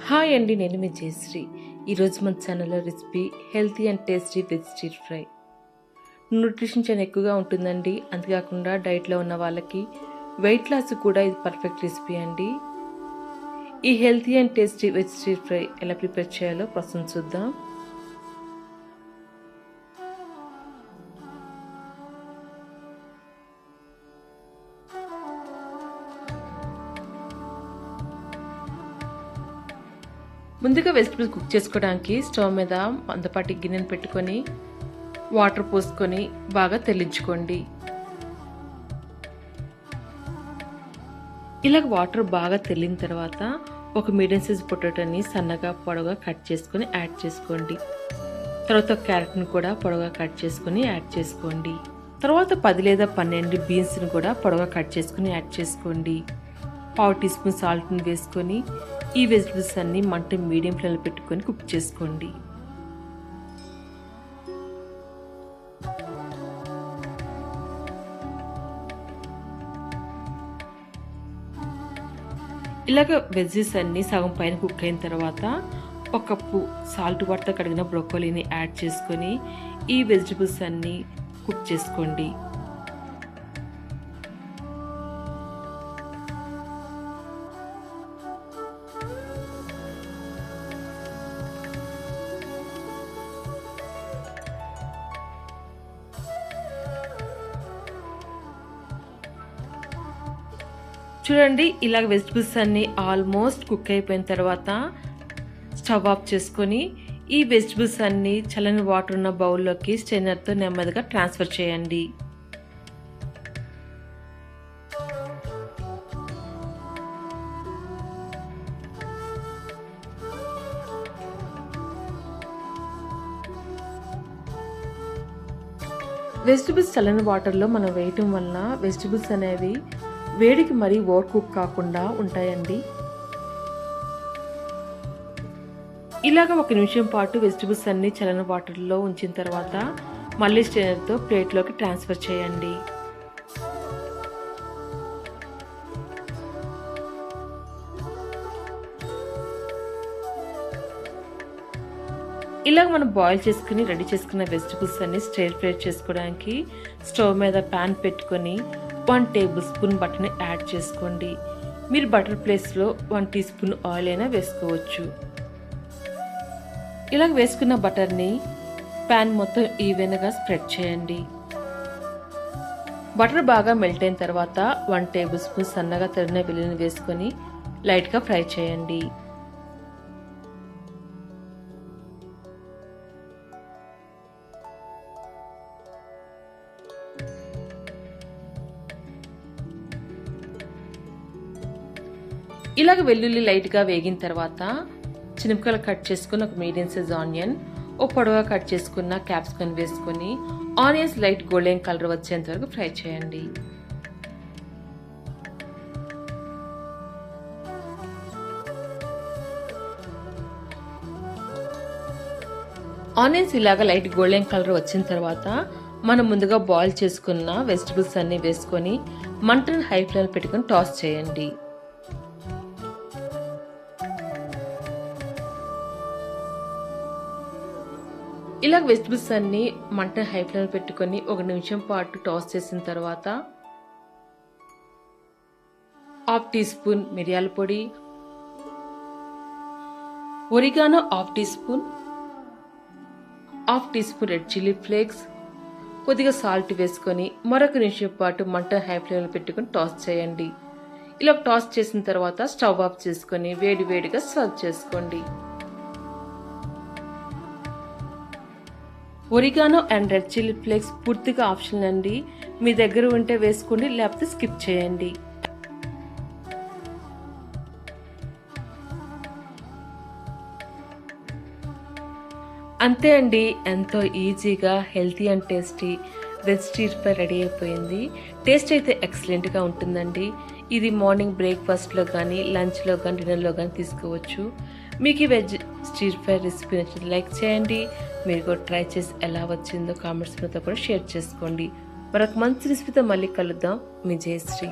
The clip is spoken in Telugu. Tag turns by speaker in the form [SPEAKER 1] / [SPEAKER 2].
[SPEAKER 1] హాయ్ అండి, నేను మీ జయశ్రీ. ఈరోజు మన ఛానల్లో recipe healthy and tasty veg stir fry. Nutrition చాలా ఎక్కువగా ఉంటుందండి. అంతేకాకుండా డైట్లో ఉన్న వాళ్ళకి వెయిట్ లాస్ కూడా ఇది పర్ఫెక్ట్ రెసిపీ అండి. ఈ healthy and tasty veg stir fry ఎలా ప్రిపేర్ చేయాలో ప్రస్తుతం చూద్దాం. ముందుగా వెజిటబుల్స్ కుక్ చేసుకోవడానికి స్టవ్ మీద మందపాటి గిన్నెను పెట్టుకొని వాటర్ పోసుకొని బాగా తెల్లించుకోండి. ఇలాగ వాటర్ బాగా తెల్లిన తర్వాత ఒక మీడియం సైజ్ పొటాటోని సన్నగా పొడవుగా కట్ చేసుకొని యాడ్ చేసుకోండి. తర్వాత క్యారెట్ని కూడా పొడవుగా కట్ చేసుకొని యాడ్ చేసుకోండి. తర్వాత 10 లేదా 12 బీన్స్ని కూడా పొడవుగా కట్ చేసుకొని యాడ్ చేసుకోండి. 1/2 టీ స్పూన్ సాల్ట్ని వేసుకొని ఈ వెజిటబుల్స్ అన్ని మంట మీడియం ఫ్లేమ్లో పెట్టుకొని కుక్ చేసుకోండి. ఇలాగ వెజ్జెస్ అన్ని సగం పైన కుక్ అయిన తర్వాత 1 కప్పు సాల్ట్ వాటర్తో కడిగిన బ్రోకోలీని యాడ్ చేసుకొని ఈ వెజిటబుల్స్ అన్ని కుక్ చేసుకోండి. చూడండి, ఇలాగ వెజిటబుల్స్ అన్ని ఆల్మోస్ట్ కుక్ అయిపోయిన తర్వాత స్టవ్ ఆఫ్ చేసుకొని ఈ వెజిటబుల్స్ అన్ని చల్లని వాటర్ ఉన్న బౌల్లోకి స్ట్రైనర్తో నెమ్మదిగా ట్రాన్స్ఫర్ చేయండి. వెజిటబుల్స్ చల్లని వాటర్లో మనం వేయటం వలన వెజిటబుల్స్ అనేవి వేడికి మరీ ఓవర్ కుక్ కాకుండా ఉంటాయండి. ఇలాగ 1 నిమిషం పాటు వెజిటబుల్స్ అన్ని చల్లని వాటర్లో ఉంచిన తర్వాత మళ్ళీ స్ట్రైనర్తో ప్లేట్లోకి ట్రాన్స్ఫర్ చేయండి. ఇలాగ మనం బాయిల్ చేసుకుని రెడీ చేసుకున్న వెజిటబుల్స్ అన్ని స్టిర్ ఫ్రై చేసుకోవడానికి స్టవ్ మీద ప్యాన్ పెట్టుకొని 1 టేబుల్ స్పూన్ బటర్ని యాడ్ చేసుకోండి. మీరు బటర్ ప్లేస్లో 1 టీ స్పూన్ ఆయిల్ అయినా వేసుకోవచ్చు. ఇలాగ వేసుకున్న బటర్ని ప్యాన్ మొత్తం ఈవెన్గా స్ప్రెడ్ చేయండి. బటర్ బాగా మెల్ట్ అయిన తర్వాత 1 టేబుల్ స్పూన్ సన్నగా తరిగిన వెల్లుల్లిని వేసుకొని లైట్గా ఫ్రై చేయండి. ఇలాగ వెల్లుల్లి లైట్గా వేగిన తర్వాత చిన్నపిక్కలు కట్ చేసుకుని ఒక మీడియం సైజ్ ఆనియన్, ఒక పొడవుగా కట్ చేసుకున్న క్యాప్సికమ్ వేసుకొని ఆనియన్స్ లైట్ గోల్డెన్ కలర్ వచ్చేంత వరకు ఫ్రై చేయండి. ఆనియన్స్ ఇలాగ లైట్ గోల్డెన్ కలర్ వచ్చిన తర్వాత మనం ముందుగా బాయిల్ చేసుకున్న వెజిటబుల్స్ అన్ని వేసుకొని మంటను హై ఫ్లేమ్ పెట్టుకొని టాస్ చేయండి. ఇలాగ వెజిటబుల్స్ అన్ని మంట హై ఫ్లేమ్ పెట్టుకొని 1 నిమిషం పాటు టాస్ చేసిన తర్వాత 1/2 టీ స్పూన్ మిరియాల పొడి, oregano 1/2 teaspoon, 1/2 teaspoon red chilli flakes, కొద్దిగా సాల్ట్ వేసుకొని మరొక నిమిషం పాటు మంట హై ఫ్లేమ్ పెట్టుకొని టాస్ చేయండి. ఇలా టాస్ చేసిన తర్వాత స్టవ్ ఆఫ్ చేసుకొని వేడివేడిగా సర్వ్ చేసుకోండి. Oregano and red chilli flakes పూర్తిగా ఆప్షనల్ అండి. మీ దగ్గర ఉంటే వేసుకోండి, లేకపోతే స్కిప్ చేయండి. అంతే అండి, ఎంతో ఈజీగా healthy and tasty veg stir fry ready అయిపోయింది. టేస్ట్ అయితే ఎక్సలెంట్గా ఉంటుందండి. ఇది మార్నింగ్ బ్రేక్ఫాస్ట్లో కానీ, లంచ్లో కానీ, డిన్నర్లో కానీ తీసుకోవచ్చు. మీకు ఈ వెజ్ స్టిర్ ఫ్రై రెసిపీ నచ్చితే లైక్ చేయండి. మీరు కూడా ట్రై చేసి ఎలా వచ్చిందో కామెంట్స్తో కూడా షేర్ చేసుకోండి. మరొక మంచి రెసిపీతో మళ్ళీ కలుద్దాం. మీ జయశ్రీ.